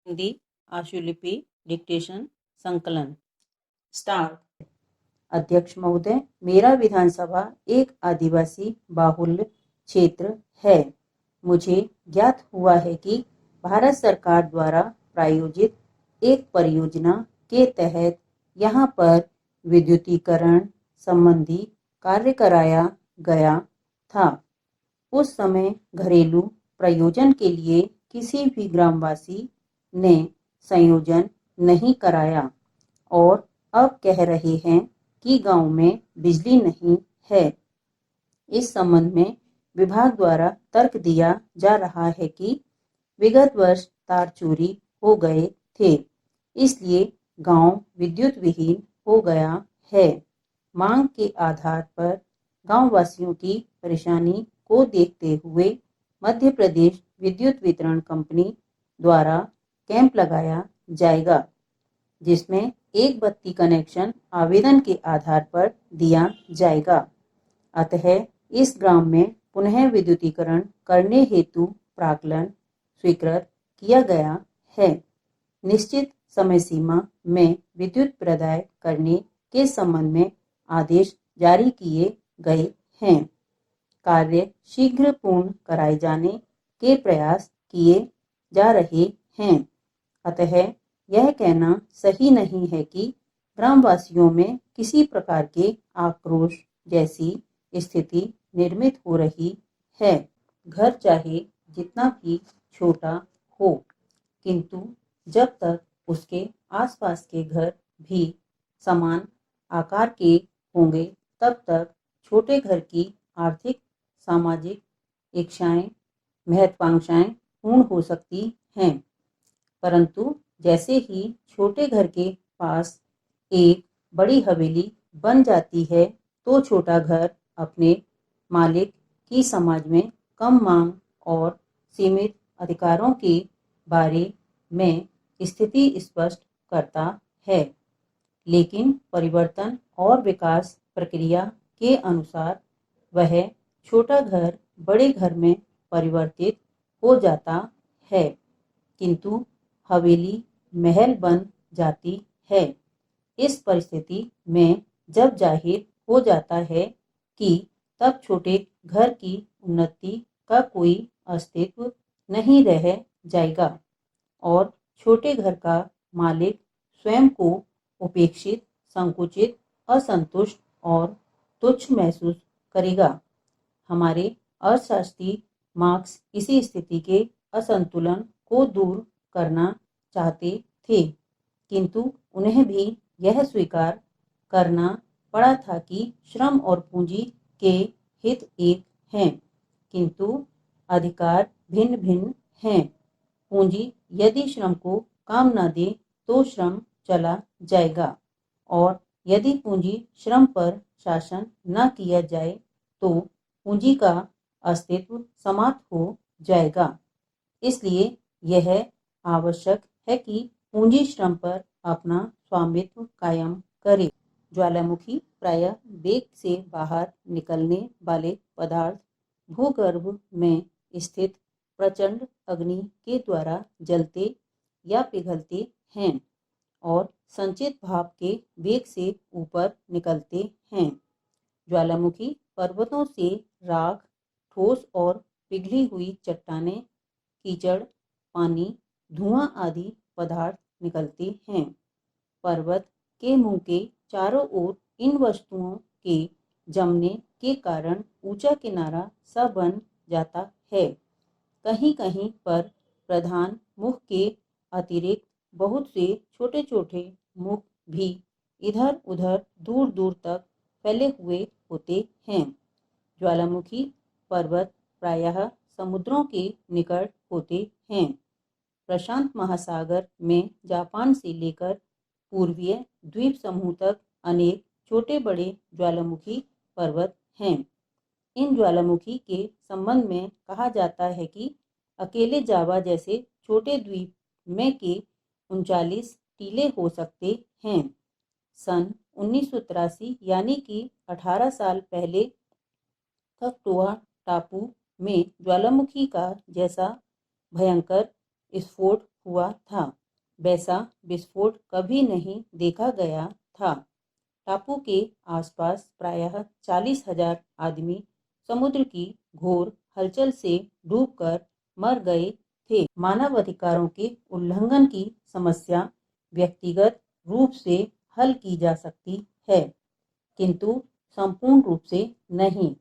Hindi आशुलिपि dictation संकलन start. अध्यक्ष महोदय, मेरा विधानसभा एक आदिवासी बाहुल्य क्षेत्र है। मुझे ज्ञात हुआ है कि भारत सरकार द्वारा प्रायोजित एक परियोजना के तहत यहाँ पर विद्युतीकरण संबंधी कार्य कराया गया था। उस समय घरेलू प्रयोजन के लिए किसी भी ग्रामवासी ने संयोजन नहीं कराया और अब कह रहे हैं कि गांव में बिजली नहीं है। इस संबंध में विभाग द्वारा तर्क दिया जा रहा है कि विगत वर्ष तार चोरी हो गए थे, इसलिए गांव विद्युत विहीन हो गया है। मांग के आधार पर गांव वासियों की परेशानी को देखते हुए मध्य प्रदेश विद्युत वितरण कंपनी द्वारा कैंप लगाया जाएगा, जिसमें एक बत्ती कनेक्शन आवेदन के आधार पर दिया जाएगा। अतः इस ग्राम में पुनः विद्युतीकरण करने हेतु प्राक्कलन स्वीकृत किया गया है। निश्चित समय सीमा में विद्युत प्रदाय करने के संबंध में आदेश जारी किए गए हैं। कार्य शीघ्र पूर्ण कराए जाने के प्रयास किए जा रहे हैं। अतः यह कहना सही नहीं है कि ग्रामवासियों में किसी प्रकार के आक्रोश जैसी स्थिति निर्मित हो रही है। घर चाहे जितना भी छोटा हो, किंतु जब तक उसके आसपास के घर भी समान आकार के होंगे, तब तक छोटे घर की आर्थिक सामाजिक इच्छाएं महत्वाकांक्षाएं पूर्ण हो सकती हैं। परंतु जैसे ही छोटे घर के पास एक बड़ी हवेली बन जाती है, तो छोटा घर अपने मालिक की समाज में कम मांग और सीमित अधिकारों के बारे में स्थिति स्पष्ट करता है। लेकिन परिवर्तन और विकास प्रक्रिया के अनुसार वह छोटा घर बड़े घर में परिवर्तित हो जाता है, किंतु हवेली महल बन जाती है। इस परिस्थिति में जब जाहिर हो जाता है कि तब छोटे घर की उन्नति का कोई अस्तित्व नहीं रह जाएगा और छोटे घर का मालिक स्वयं को उपेक्षित, संकुचित, असंतुष्ट और तुच्छ महसूस करेगा। हमारे अर्थशास्त्री मार्क्स इसी स्थिति के असंतुलन को दूर करना चाहते थे, किंतु उन्हें भी यह स्वीकार करना पड़ा था कि श्रम और पूंजी के हित एक हैं, किंतु अधिकार भिन्न भिन्न हैं। पूंजी यदि श्रम को काम न दे तो श्रम चला जाएगा, और यदि पूंजी श्रम पर शासन न किया जाए तो पूंजी का अस्तित्व समाप्त हो जाएगा। इसलिए यह आवश्यक है कि पूंजी श्रम पर अपना स्वामित्व कायम करे। ज्वालामुखी प्रायः वेग से बाहर निकलने वाले पदार्थ भूगर्भ में स्थित प्रचंड अग्नि के द्वारा जलते या पिघलते हैं और संचित भाप के वेग से ऊपर निकलते हैं। ज्वालामुखी पर्वतों से राख, ठोस और पिघली हुई चट्टानें, कीचड़, पानी, धुआं आदि पदार्थ निकलते हैं। पर्वत के मुंह के चारों ओर इन वस्तुओं के जमने के कारण ऊंचा किनारा सा बन जाता है। कहीं कहीं पर प्रधान मुख के अतिरिक्त बहुत से छोटे छोटे मुख भी इधर उधर दूर दूर तक फैले हुए होते हैं। ज्वालामुखी पर्वत प्रायः समुद्रों के निकट होते हैं। प्रशांत महासागर में जापान से लेकर पूर्वीय द्वीप समूह तक अनेक छोटे बड़े ज्वालामुखी पर्वत हैं। इन ज्वालामुखी के संबंध में कहा जाता है कि अकेले जावा जैसे छोटे द्वीप में के 39 टीले हो सकते हैं। सन 1983 यानी कि 18 साल पहले तक टोआ टापू में ज्वालामुखी का जैसा भयंकर विस्फोट हुआ था। वैसा विस्फोट कभी नहीं देखा गया था। टापू के आसपास प्रायः 40,000 आदमी समुद्र की घोर हलचल से डूबकर मर गए थे। मानवाधिकारों के उल्लंघन की समस्या व्यक्तिगत रूप से हल की जा सकती है, किंतु संपूर्ण रूप से नहीं,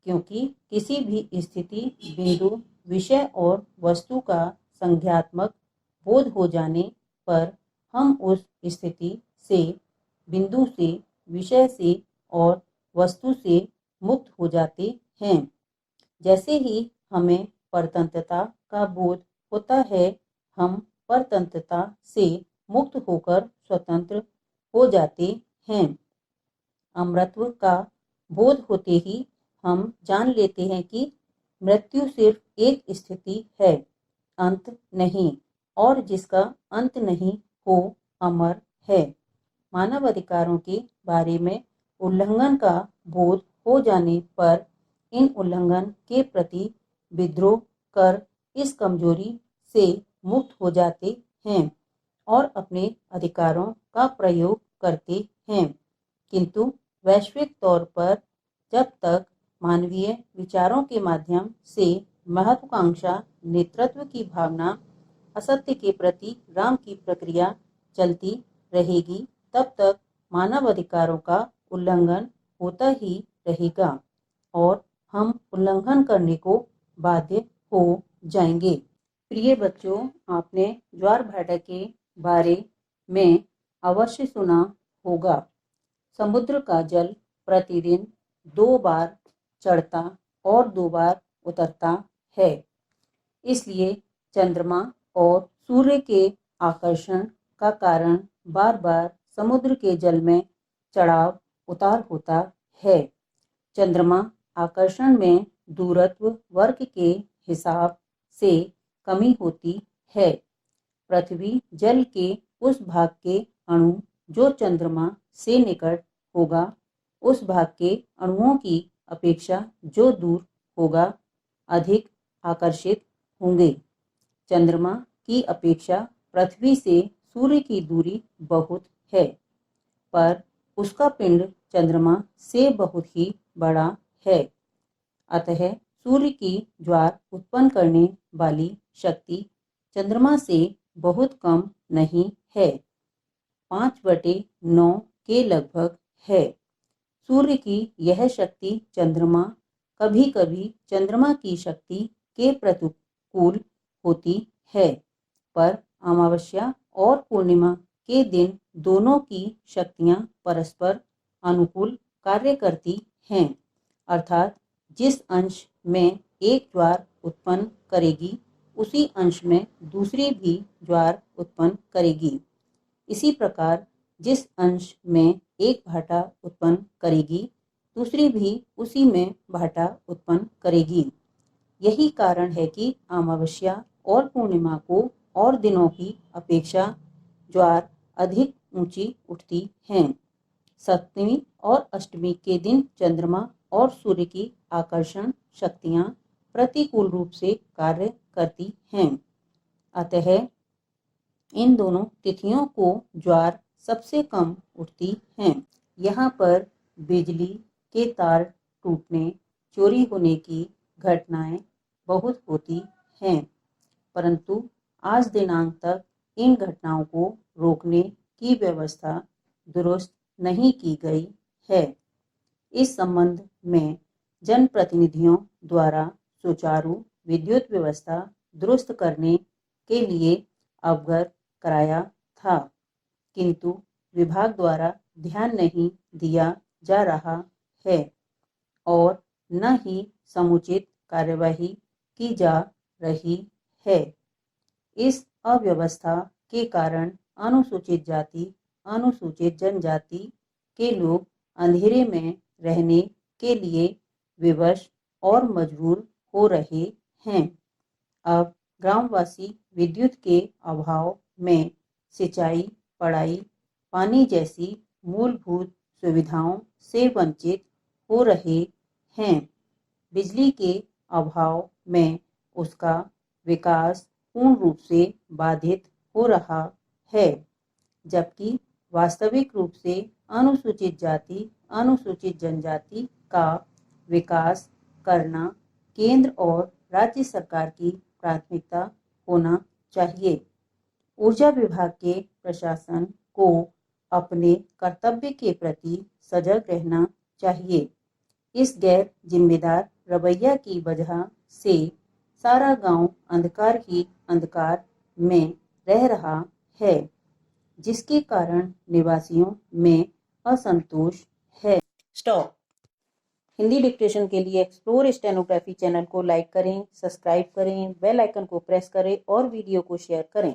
क्योंकि किसी भी स्थिति, बिंदु, विषय और वस्तु का संज्ञात्मक बोध हो जाने पर हम उस स्थिति से, बिंदु से, विषय से और वस्तु से मुक्त हो जाते हैं। जैसे ही हमें परतंत्रता का बोध होता है, हम परतंत्रता से मुक्त होकर स्वतंत्र हो जाते हैं। अमरत्व का बोध होते ही हम जान लेते हैं कि मृत्यु सिर्फ एक स्थिति है, अंत नहीं, और जिसका अंत नहीं हो अमर है। मानवाधिकारों के बारे में उल्लंघन का बोध हो जाने पर इन उल्लंघन के प्रति विद्रोह कर इस कमजोरी से मुक्त हो जाते हैं और अपने अधिकारों का प्रयोग करते हैं। किंतु वैश्विक तौर पर जब तक मानवीय विचारों के माध्यम से महत्वाकांक्षा, नेतृत्व की भावना, असत्य के प्रति राम की प्रक्रिया चलती रहेगी, तब तक मानवाधिकारों का उल्लंघन होता ही रहेगा और हम उल्लंघन करने को बाध्य हो जाएंगे। प्रिय बच्चों, आपने ज्वार भाटा के बारे में अवश्य सुना होगा। समुद्र का जल प्रतिदिन 2 बार चढ़ता और 2 बार उतरता है। इसलिए चंद्रमा और सूर्य के आकर्षण का कारण बार बार समुद्र के जल में चढ़ाव उतार होता है। चंद्रमा आकर्षण में दूरत्व वर्ग के हिसाब से कमी होती है। पृथ्वी जल के उस भाग के अणु जो चंद्रमा से निकट होगा, उस भाग के अणुओं की अपेक्षा जो दूर होगा, अधिक आकर्षित होंगे। चंद्रमा की अपेक्षा पृथ्वी से सूर्य की दूरी बहुत है, पर उसका पिंड चंद्रमा से बहुत ही बड़ा है। अतः सूर्य की ज्वार उत्पन्न करने वाली शक्ति चंद्रमा से बहुत कम नहीं है, 5/9 के लगभग है। सूर्य की यह शक्ति चंद्रमा कभी कभी चंद्रमा की शक्ति के प्रतिकूल होती है, पर अमावस्या और पूर्णिमा के दिन दोनों की शक्तियां परस्पर अनुकूल कार्य करती हैं, अर्थात जिस अंश में एक ज्वार उत्पन्न करेगी, उसी अंश में दूसरी भी ज्वार उत्पन्न करेगी। इसी प्रकार जिस अंश में एक भाटा उत्पन्न करेगी, दूसरी भी उसी में भाटा उत्पन्न करेगी। यही कारण है कि अमावस्या और पूर्णिमा को और दिनों की अपेक्षा ज्वार अधिक ऊंची उठती हैं। सप्तमी और अष्टमी के दिन चंद्रमा और सूर्य की आकर्षण शक्तियां प्रतिकूल रूप से कार्य करती हैं। अतः इन दोनों तिथियों को ज्वार सबसे कम उठती हैं। यहाँ पर बिजली के तार टूटने, चोरी होने की घटनाएं बहुत होती हैं, परंतु आज दिनांक तक इन घटनाओं को रोकने की व्यवस्था दुरुस्त नहीं की गई है। इस संबंध में जनप्रतिनिधियों द्वारा सुचारू विद्युत व्यवस्था दुरुस्त करने के लिए अवगत कराया था, किंतु विभाग द्वारा ध्यान नहीं दिया जा रहा है और न ही समुचित कार्यवाही की जा रही है। इस अव्यवस्था के कारण अनुसूचित जाति, अनुसूचित जनजाति के लोग अंधेरे में रहने के लिए विवश और मजबूर हो रहे हैं। अब ग्रामवासी विद्युत के अभाव में सिंचाई, पढ़ाई, पानी जैसी मूलभूत सुविधाओं से वंचित हो रहे हैं। बिजली के अभाव में उसका विकास पूर्ण रूप से बाधित हो रहा है, जबकि वास्तविक रूप से अनुसूचित जाति अनुसूचित जनजाति का विकास करना केंद्र और राज्य सरकार की प्राथमिकता होना चाहिए। ऊर्जा विभाग के प्रशासन को अपने कर्तव्य के प्रति सजग रहना चाहिए। इस गैर जिम्मेदार रवैया की वजह से सारा गांव अंधकार ही अंधकार में रह रहा है, जिसके कारण निवासियों में असंतोष है। स्टॉप। हिंदी डिक्टेशन के लिए एक्सप्लोर स्टेनोग्राफी चैनल को लाइक करें, सब्सक्राइब करें, बेल आइकन को प्रेस करें और वीडियो को शेयर करें।